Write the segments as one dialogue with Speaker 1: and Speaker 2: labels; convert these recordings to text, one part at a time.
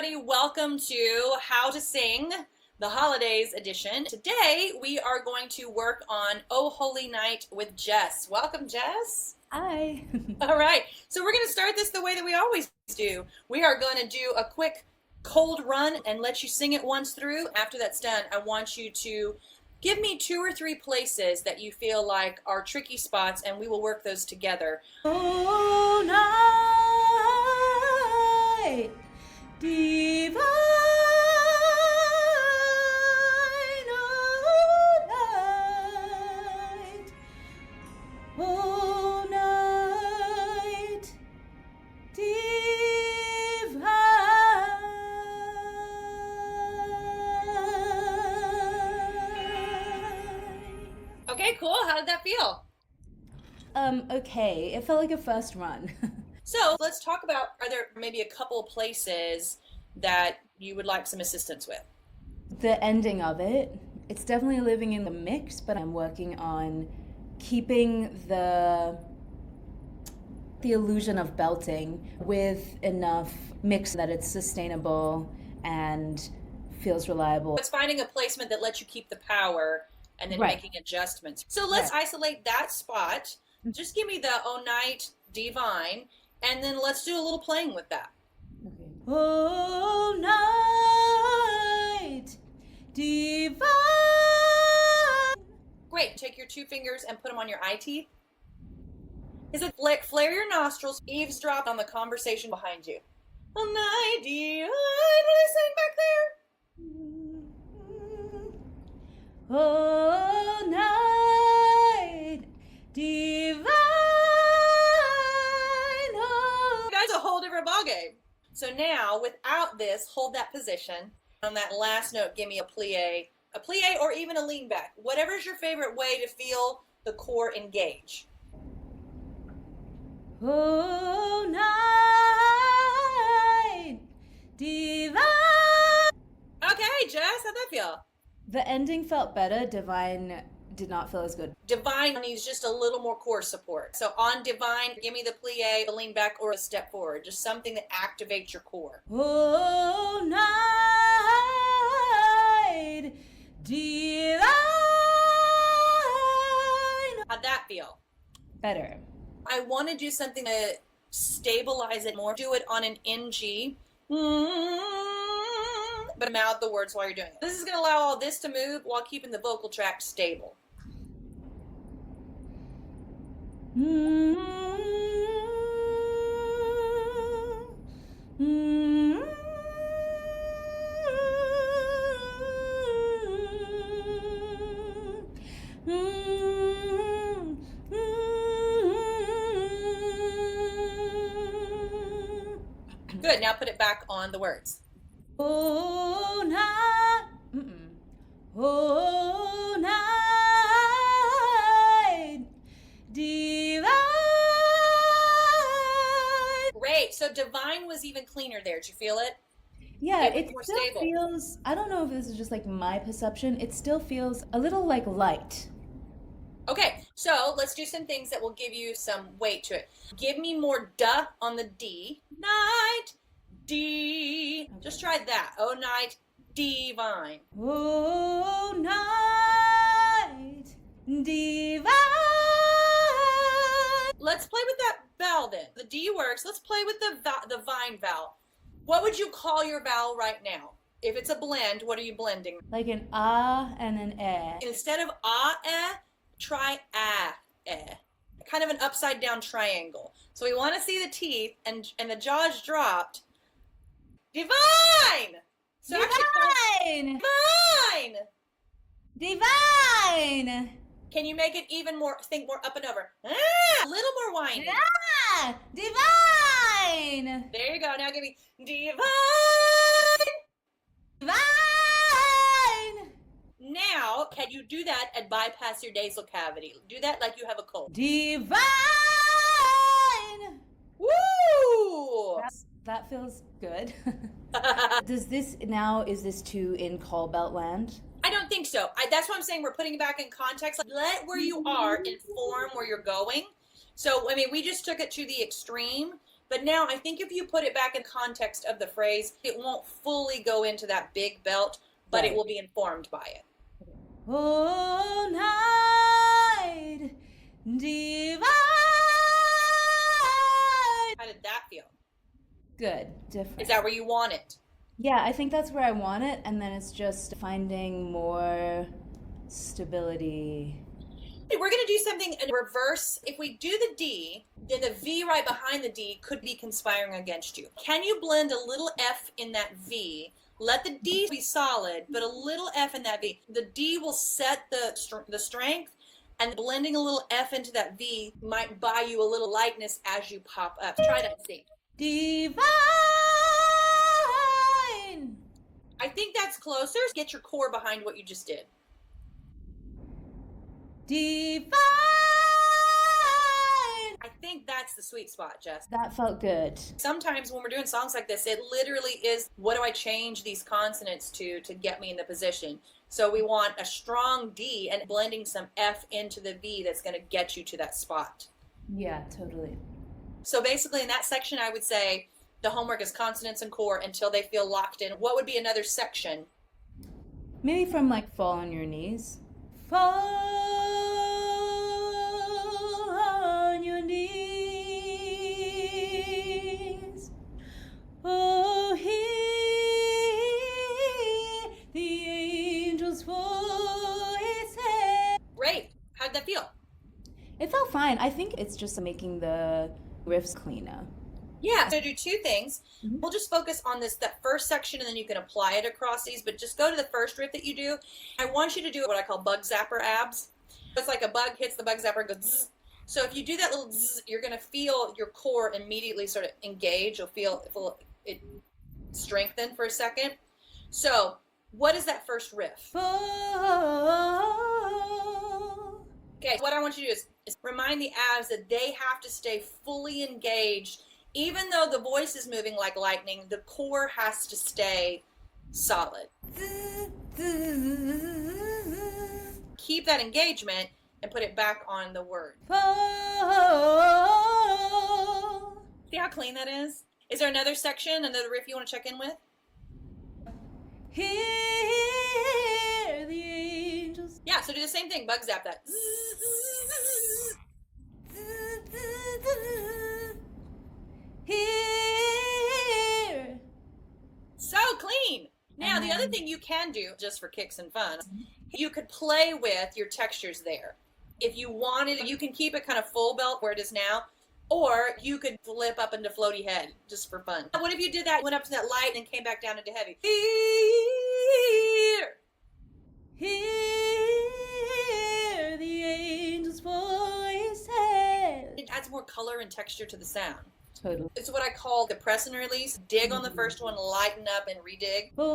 Speaker 1: everybody. Welcome to How to Sing, the Holidays edition. Today, we are going to work on Oh Holy Night with Jess. Welcome, Jess.
Speaker 2: Hi.
Speaker 1: All right. So we're going to start this the way that we always do. We are going to do a quick cold run and let you sing it once through. After that's done, I want you to give me 2 or 3 places that you feel like are tricky spots, and we will work those together.
Speaker 2: Oh, night divine, oh, night divine.
Speaker 1: Okay, cool. How did that feel?
Speaker 2: Okay, it felt like a first run.
Speaker 1: So let's talk about, are there maybe a couple places that you would like some assistance with?
Speaker 2: The ending of it, it's definitely living in the mix, but I'm working on keeping the illusion of belting with enough mix that it's sustainable and feels reliable.
Speaker 1: It's finding a placement that lets you keep the power and then
Speaker 2: Right.
Speaker 1: making adjustments. So let's
Speaker 2: Right.
Speaker 1: isolate that spot. Just give me the Oh Night Divine, and then let's do a little playing with that.
Speaker 2: Okay. Oh, night divine.
Speaker 1: Great. Take your 2 fingers and put them on your eye teeth. Is it flare your nostrils, eavesdrop on the conversation behind you? Oh Night Divine. What are they saying back there?
Speaker 2: Oh, night divine. Oh.
Speaker 1: That's a whole different ballgame. So now, without this, hold that position. On that last note, give me a plie, or even a lean back. Whatever's your favorite way to feel the core engage.
Speaker 2: Oh, night divine.
Speaker 1: Okay, Jess, how'd that feel?
Speaker 2: The ending felt better. Divine did not feel as good.
Speaker 1: Divine needs just a little more core support. So on divine, give me the plie, a lean back, or a step forward. Just something that activates your core.
Speaker 2: Oh, night divine.
Speaker 1: How'd that feel?
Speaker 2: Better.
Speaker 1: I want to do something to stabilize it more. Do it on an NG. But mouth the words while you're doing it. This is going to allow all this to move while keeping the vocal tract stable. Good. Now put it back on the words.
Speaker 2: Oh, night. Oh, night divine.
Speaker 1: Great. So divine was even cleaner there. Did you feel it?
Speaker 2: Yeah,
Speaker 1: It was
Speaker 2: it
Speaker 1: more
Speaker 2: still
Speaker 1: stable.
Speaker 2: feels, I don't know if this is just like my perception, it still feels a little like light.
Speaker 1: Okay, so let's do some things that will give you some weight to it. Give me more duh on the D. Night, D. Just try that. Oh, night, divine.
Speaker 2: Oh, night divine.
Speaker 1: Let's play with that vowel then. The D works. Let's play with the vine vowel. What would you call your vowel right now? If it's a blend, what are you blending?
Speaker 2: Like an ah and an eh.
Speaker 1: Instead of ah, eh, try ah, eh. Kind of an upside down triangle. So we want to see the teeth and the jaws dropped. Divine! So
Speaker 2: Divine!
Speaker 1: divine!
Speaker 2: Divine!
Speaker 1: Can you make it even more, think more up and over? Ah, a little more whiny.
Speaker 2: Ah! Divine!
Speaker 1: There you go. Now give me divine.
Speaker 2: Divine!
Speaker 1: Now, can you do that and bypass your nasal cavity? Do that like you have a cold.
Speaker 2: Divine!
Speaker 1: Woo!
Speaker 2: That feels good. Is this too in call belt land?
Speaker 1: I don't think so. That's what I'm saying. We're putting it back in context. Like, let where you are inform where you're going. So, I mean, we just took it to the extreme. But now I think if you put it back in context of the phrase, it won't fully go into that big belt, but it
Speaker 2: Right.
Speaker 1: will be informed by it.
Speaker 2: All night divine.
Speaker 1: How did that feel?
Speaker 2: Good,
Speaker 1: Is
Speaker 2: different.
Speaker 1: that where you want it?
Speaker 2: Yeah, I think that's where I want it, and then it's just finding more stability.
Speaker 1: We're going to do something in reverse. If we do the D, then the V right behind the D could be conspiring against you. Can you blend a little F in that V? Let the D be solid, but a little F in that V. The D will set the strength, and blending a little F into that V might buy you a little lightness as you pop up. Try that and see.
Speaker 2: Divine.
Speaker 1: I think that's closer. Get your core behind what you just did.
Speaker 2: Divine.
Speaker 1: I think that's the sweet spot, Jess.
Speaker 2: That felt good.
Speaker 1: Sometimes when we're doing songs like this, it literally is, what do I change these consonants to get me in the position? So we want a strong D and blending some F into the V that's going to get you to that spot.
Speaker 2: Yeah, totally.
Speaker 1: So basically in that section, I would say the homework is consonants and core until they feel locked in. What would be another section?
Speaker 2: Maybe from like fall on your knees. Fall on your knees. Oh, hear the angels' voices.
Speaker 1: Great. How'd that feel?
Speaker 2: It felt fine. I think it's just making the riffs cleaner.
Speaker 1: Yeah, so do two things.
Speaker 2: Mhm.
Speaker 1: We'll just focus on that first section and then you can apply it across these, but just go to the first riff that you do. I want you to do what I call bug zapper abs. It's like a bug hits the bug zapper and goes zzz. So if you do that little zzz, you're going to feel your core immediately sort of engage. You'll feel it strengthen for a second. So what is that first riff? Okay, what I want you to do is remind the abs that they have to stay fully engaged. Even though the voice is moving like lightning, the core has to stay solid. Keep that engagement and put it back on the word. See how clean that is? Is there another section, another riff you want to check in with?
Speaker 2: Hear the angels.
Speaker 1: Yeah, so do the same thing. Bug zap that.
Speaker 2: Here.
Speaker 1: So clean. Now, the other thing you can do, just for kicks and fun, you could play with your textures there. If you wanted, you can keep it kind of full belt where it is now, or you could flip up into floaty head just for fun. What if you did that, went up to that light and came back down into heavy? Here.
Speaker 2: Hear the angels' voices.
Speaker 1: It adds more color and texture to the sound.
Speaker 2: Totally.
Speaker 1: It's what I call the press and release. Dig on the first one, lighten up, and redig.
Speaker 2: Oh.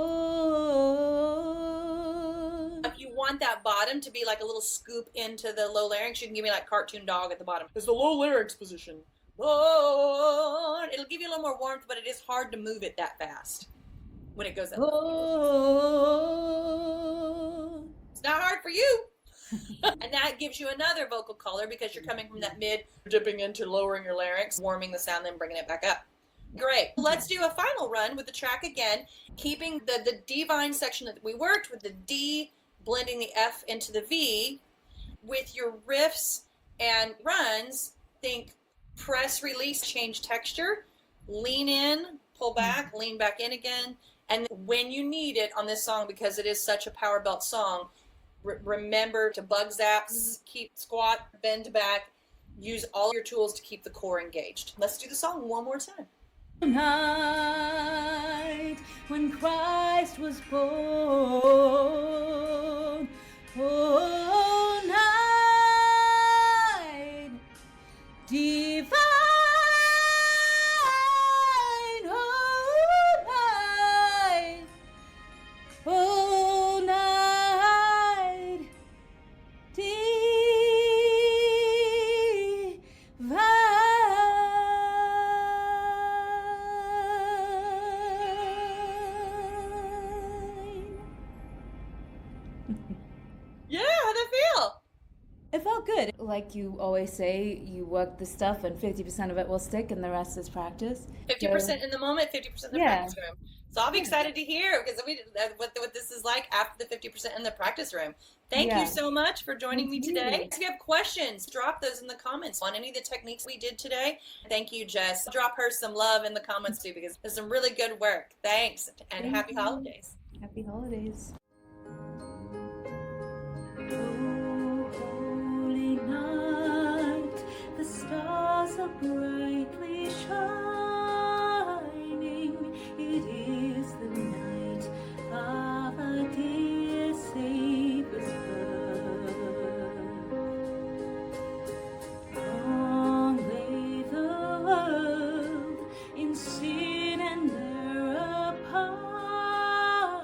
Speaker 1: If you want that bottom to be like a little scoop into the low larynx, you can give me like cartoon dog at the bottom. It's the low larynx position. Oh, it'll give you a little more warmth, but it is hard to move it that fast when it goes that low.
Speaker 2: Oh.
Speaker 1: It's not hard for you. And that gives you another vocal color because you're coming from that mid, dipping into lowering your larynx, warming the sound, then bringing it back up. Great. Let's do a final run with the track again, keeping the divine section that we worked with, the D, blending the F into the V. With your riffs and runs, think press, release, change texture, lean in, pull back, lean back in again. And when you need it on this song, because it is such a power belt song, remember to bug zap, keep squat, bend back, use all your tools to keep the core engaged. Let's do the song one more time.
Speaker 2: Night when Christ was born, oh night divine, oh night
Speaker 1: Yeah, how'd that feel?
Speaker 2: It felt good. like you always say, you work the stuff and 50% of it will stick and the rest is practice.
Speaker 1: 50% in the moment, 50% in the
Speaker 2: Yeah.
Speaker 1: practice room. So I'll be excited to hear because what this is like after the 50% in the practice room. Thank you so much for joining me today. If you have questions, drop those in the comments on any of the techniques we did today. Thank you, Jess. Drop her some love in the comments too because there's some really good work. Thanks and happy holidays.
Speaker 2: Happy holidays.
Speaker 3: Holy night, the stars are brightly shining. It is the night of our dear Savior's birth. Long lay the world in sin and error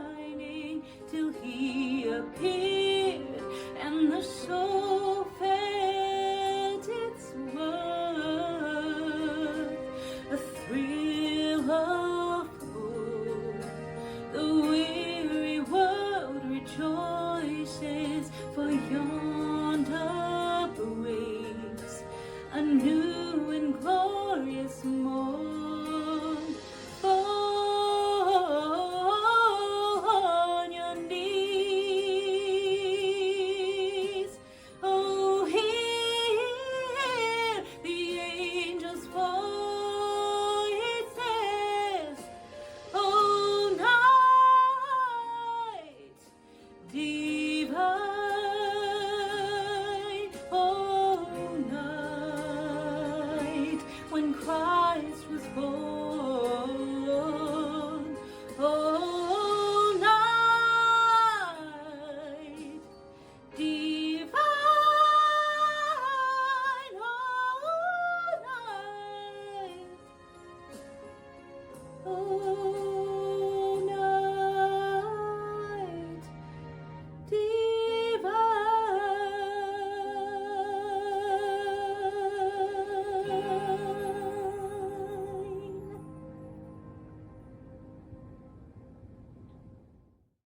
Speaker 3: pining till He appeared, and the soul felt its worth. A thrill of hope, the weary world rejoices, for yonder breaks a new and glorious morn.